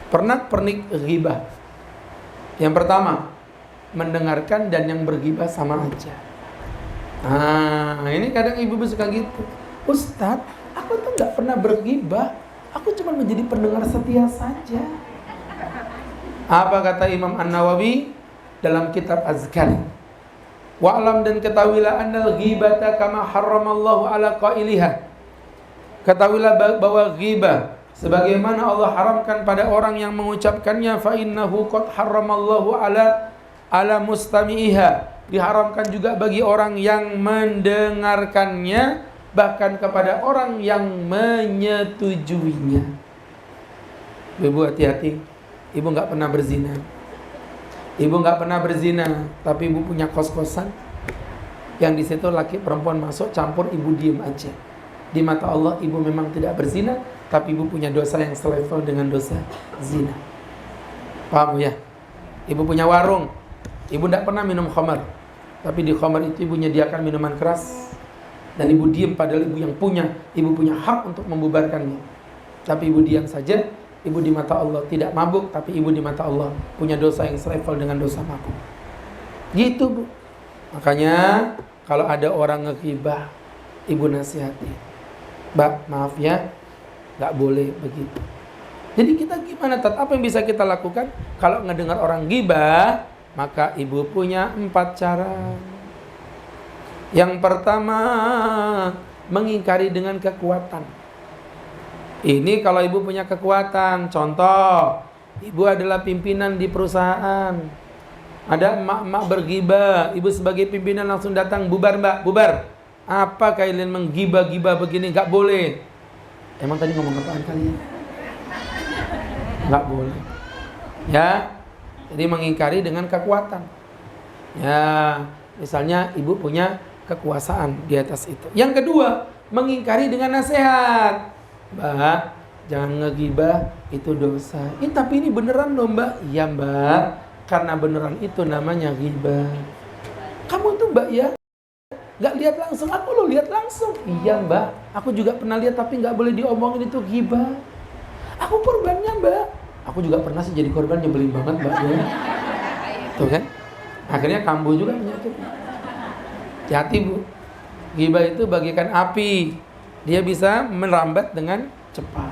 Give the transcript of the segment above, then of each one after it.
Pernak-pernik ghibah. Yang pertama, mendengarkan dan yang berghibah sama aja. Ini kadang ibu suka gitu. Ustadz, aku tuh gak pernah berghibah, aku cuma menjadi pendengar setia saja. Apa kata Imam An-Nawawi dalam kitab Azkar? Wa'lam, dan ketahuilah annal ghibata kama harramallahu ala qailiha. Ketahuilah bahwa ghibah sebagaimana Allah haramkan pada orang yang mengucapkannya, fa innahu qad harramallahu ala mustami'iha. Diharamkan juga bagi orang yang mendengarkannya, bahkan kepada orang yang menyetujuinya. Ibu hati-hati, ibu gak pernah berzina. Ibu gak pernah berzina, tapi ibu punya kos-kosan yang di situ laki perempuan masuk campur, ibu diem aja. Di mata Allah ibu memang tidak berzina, tapi ibu punya dosa yang selevel dengan dosa zina. Paham ya? Ibu punya warung, ibu tidak pernah minum khamar, tapi di khamar itu ibu menyediakan minuman keras, dan ibu diam padahal ibu yang punya, ibu punya hak untuk membubarkannya. Tapi ibu diam saja. Ibu di mata Allah tidak mabuk, tapi ibu di mata Allah punya dosa yang selevel dengan dosa mabuk. Gitu, Bu. Makanya kalau ada orang ngeghibah, ibu nasihati, Mbak, maaf ya, gak boleh begitu. Jadi kita gimana, Tat? Apa yang bisa kita lakukan? Kalau ngedengar orang ghibah, maka ibu punya 4 cara. Yang pertama, mengingkari dengan kekuatan. Ini kalau ibu punya kekuatan. Contoh, ibu adalah pimpinan di perusahaan, ada emak-emak berghibah, ibu sebagai pimpinan langsung datang, bubar Mbak, bubar. Apa kalian menggibah-gibah begini? Gak boleh. Emang tadi ngomong apaan kalian? Gak boleh. Ya, jadi mengingkari dengan kekuatan. Ya, misalnya ibu punya kekuasaan di atas itu. Yang kedua, mengingkari dengan nasihat. Mbak, jangan ngegibah, itu dosa. Tapi ini beneran loh Mbak. Iya Mbak, karena beneran itu namanya ghibah. Kamu tuh Mbak ya, gak lihat langsung, aku lo lihat langsung. Iya Mbak, aku juga pernah lihat, tapi gak boleh diomongin, itu ghibah. Aku korbannya Mbak. Aku juga pernah sih jadi korban, nyebelin banget Mbak ya. Tuh kan, akhirnya kambuh juga penyakitnya. Hati Bu, ghibah itu bagaikan api, dia bisa merambat dengan cepat.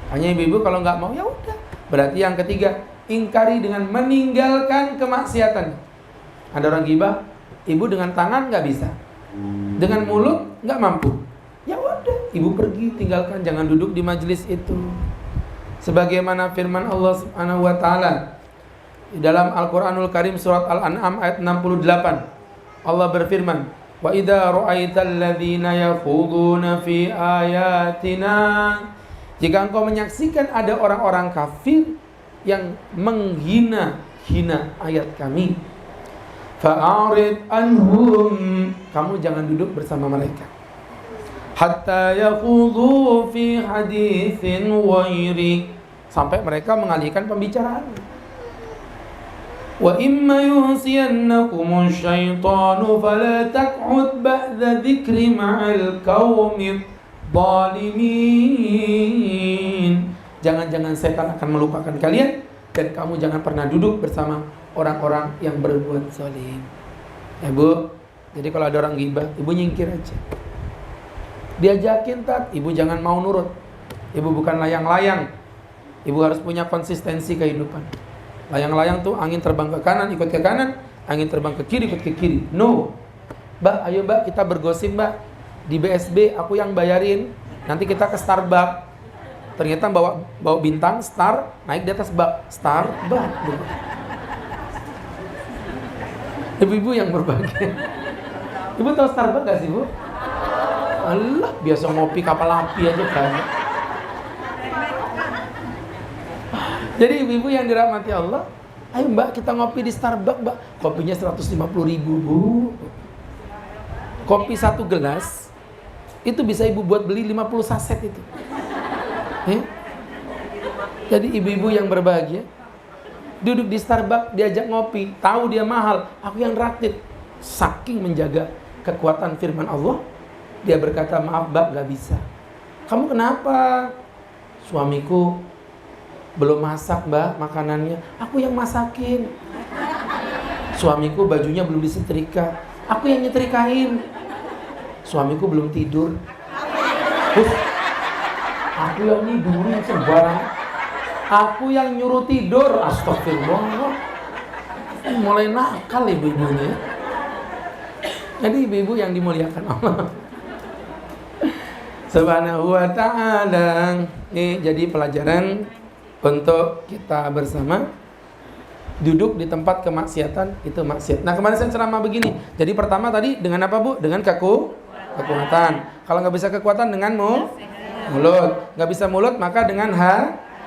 Hanya ibu-ibu kalau nggak mau, ya udah. Berarti yang ketiga, ingkari dengan meninggalkan kemaksiatan. Ada orang ghibah, ibu dengan tangan nggak bisa, dengan mulut nggak mampu. Ya udah, ibu pergi, tinggalkan, jangan duduk di majelis itu. Sebagaimana firman Allah Subhanahu wa taala di dalam Al-Qur'anul Karim surat Al-An'am ayat 68. Allah berfirman, wa idza ra'aital ladzina yakhuduna fi ayatina, jika engkau menyaksikan ada orang-orang kafir yang menghina-hina ayat kami, fa'arid anhum, kamu jangan duduk bersama mereka, hatta yakhudu fi haditsin ghairi, sampai mereka mengalihkan pembicaraan. Wa imma yuhsiyannakumus syaitanu fala taq'ud ba'da dzikri ma'al qaumidh dhalimin. Jangan-jangan setan akan melupakan kalian, dan kamu jangan pernah duduk bersama orang-orang yang berbuat zalim. Ya Bu, jadi kalau ada orang ghibah, ibu nyingkir aja. Diajakin Tat, ibu jangan mau nurut. Ibu bukan layang-layang. Ibu harus punya konsistensi kehidupan. Layang-layang tuh angin terbang ke kanan ikut ke kanan, angin terbang ke kiri ikut ke kiri. No. Mbak, ayo Mbak, kita bergosip Mbak. Di BSB aku yang bayarin. Nanti kita ke Starbucks. Ternyata bawa bintang star, naik di atas bak Starbucks. Ibu-ibu yang berbahagia. Ibu tahu Starbucks gak sih Bu? Alah, biasa ngopi kapal api aja kan. Jadi ibu-ibu yang dirahmati Allah, ayo Mbak, kita ngopi di Starbucks Mbak. Kopinya 150.000 Bu. Kopi 1 gelas itu bisa ibu buat beli 50 saset itu. Jadi ibu-ibu yang berbahagia, duduk di Starbucks, diajak ngopi, tahu dia mahal, aku yang raktir. Saking menjaga kekuatan firman Allah, dia berkata, maaf Mbak, gak bisa. Kamu kenapa? Suamiku belum masak mbak makanannya, aku yang masakin. Suamiku bajunya belum disetrika, aku yang nyetrikain. Suamiku belum tidur, aku yang tidurin sembarang. Aku yang nyuruh tidur. Astagfirullah. Mulai nakal ibu-ibunya. Jadi ibu-ibu yang dimuliakan Allah Subhanahu wa ta'ala. Ini jadi pelajaran untuk kita bersama. Duduk di tempat kemaksiatan itu maksiat. Nah kemarin saya ceramah begini. Jadi pertama tadi dengan apa bu? Dengan kekuatan. Kalau nggak bisa kekuatan dengan mulut. Nggak bisa mulut maka dengan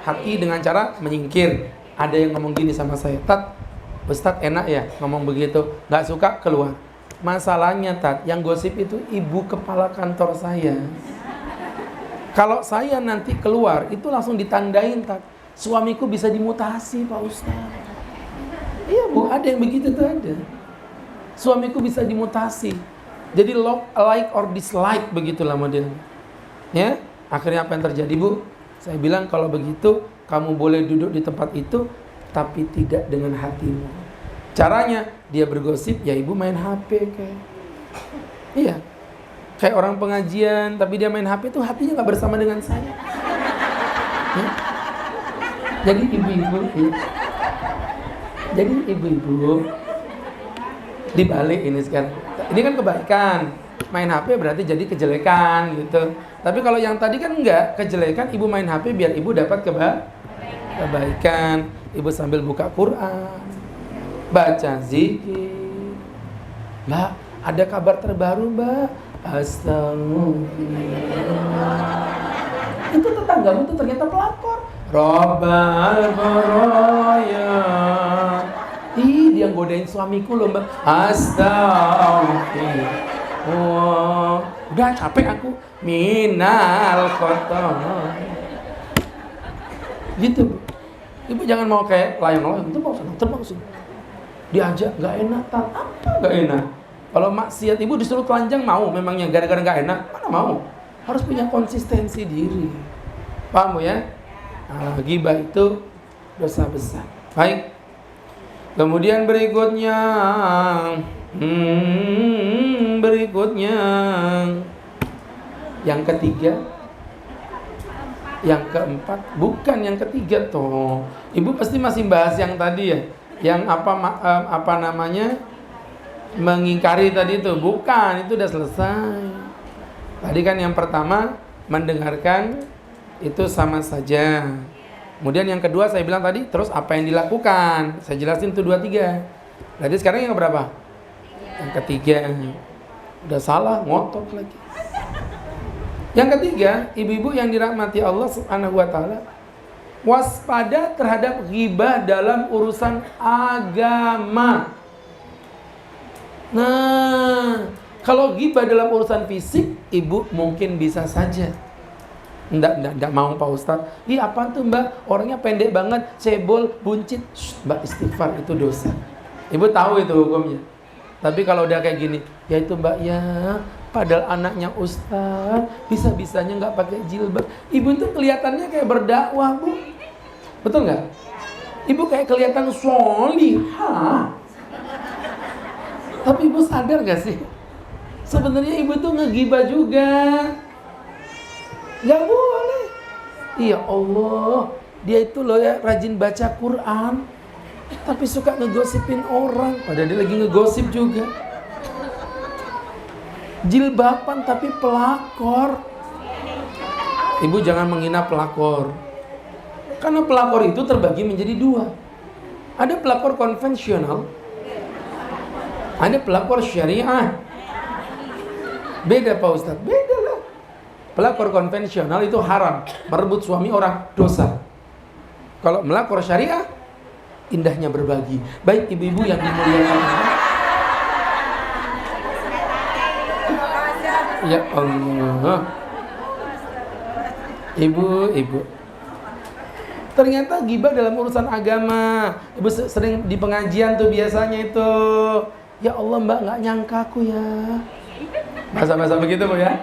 hati, dengan cara menyingkir. Ada yang ngomong gini sama saya, Tat, Ustadz enak ya ngomong begitu, nggak suka keluar. Masalahnya Tat, yang gosip itu ibu kepala kantor saya. Kalau saya nanti keluar itu langsung ditandain Tat, suamiku bisa dimutasi Pak Ustadz. Iya bu, ada yang begitu tuh ada. Suamiku bisa dimutasi. Jadi like or dislike begitulah modelnya. Ya, akhirnya apa yang terjadi bu? Saya bilang kalau begitu kamu boleh duduk di tempat itu, tapi tidak dengan hatimu. Caranya dia bergosip, ya ibu main HP kayak. Iya, kayak orang pengajian, tapi dia main HP tuh hatinya nggak bersama dengan saya. Ya? Jadi ibu-ibu dibalik ini sekarang. Ini kan kebaikan. Main HP berarti jadi kejelekan gitu. Tapi kalau yang tadi kan enggak, kejelekan ibu main HP biar ibu dapat kebaikan. Ibu sambil buka Quran, baca zikir. Mbak, ada kabar terbaru mbak. Astagfirullah. Itu tetanggamu tuh ternyata pelakor. Rabbal baraya. Dia godain suamiku loh mbak. Astagfirullah. Udah capek aku. Minal kotor. Gitu bu. Ibu jangan mau kayak layang-layang. Terbang sini. Diajak gak enak. Apa gak enak? Kalau maksiat ibu disuruh telanjang mau. Memangnya gara-gara gak enak. Mana mau? Harus punya konsistensi diri. Paham bu ya? Nah, ghibah itu dosa besar. Baik. Kemudian berikutnya yang ketiga, yang keempat, bukan yang ketiga toh. Ibu pasti masih bahas yang tadi ya, yang apa namanya mengingkari tadi itu. Bukan, itu udah selesai. Tadi kan yang pertama mendengarkan itu sama saja. Kemudian yang kedua saya bilang tadi, terus apa yang dilakukan? Saya jelasin tuh 2, 3. Jadi sekarang yang berapa? Yang ketiga. Udah salah, ngotot lagi. Yang ketiga, ibu-ibu yang dirahmati Allah Subhanahu wa ta'ala, waspada terhadap ghibah dalam urusan agama. Nah, kalau ghibah dalam urusan fisik, ibu mungkin bisa saja. Enggak mau Pak Ustadz. Ih apaan tuh mbak? Orangnya pendek banget, cebol, buncit. Mbak istighfar itu dosa. Ibu tahu itu hukumnya. Tapi kalau udah kayak gini, ya itu mbak ya. Padahal anaknya Ustadz, bisa-bisanya nggak pakai jilbab. Ibu tuh kelihatannya kayak berdakwah bu. Betul nggak? Ibu kayak kelihatan solihah. Tapi ibu sadar gak sih? Sebenarnya ibu tuh ngegibah juga. Gak boleh. Iya Allah, dia itu loh ya rajin baca Quran, tapi suka ngegosipin orang. Padahal dia lagi ngegosip juga. Jilbaban tapi pelakor. Ibu jangan menghina pelakor. Karena pelakor itu terbagi menjadi 2. Ada pelakor konvensional, ada pelakor syariah. Beda Pak Ustadz, beda lah. Pelakor konvensional itu haram, merebut suami orang, dosa. Kalau melakor syariah, indahnya berbagi. Baik ibu-ibu yang dimuliakan Allah. Ya Allah. Ibu. Ternyata ghibah dalam urusan agama. Ibu sering di pengajian tuh biasanya itu. Ya Allah mbak, gak nyangka aku ya. Masa-masa begitu bu ya.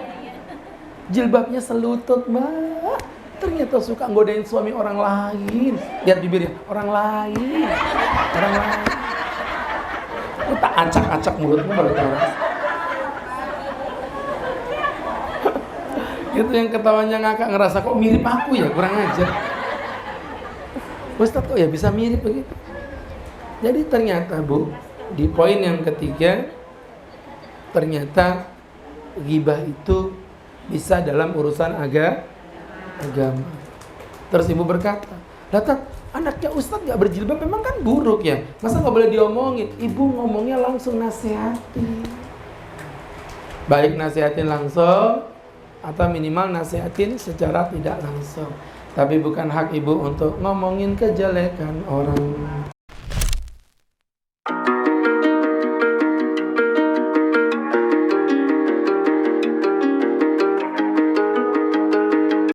Jilbabnya selutut mbak. ternyata suka godain suami orang lain. Lihat bibirnya, orang lain. Lu tak acak-acak mulutmu baru tahu. Itu yang ketawanya ngakak, ngerasa kok mirip aku ya, kurang ajar. Ustadz kok ya bisa mirip begitu. Jadi ternyata Bu, di poin yang ketiga, ternyata ghibah itu bisa dalam urusan agama. Terus ibu berkata, Tat, anaknya Ustadz gak berjilbab memang kan buruk ya, masa gak boleh diomongin? Ibu ngomongnya langsung nasihatin. Baik nasihatin langsung atau minimal nasihatin secara tidak langsung. Tapi bukan hak ibu untuk ngomongin kejelekan orang.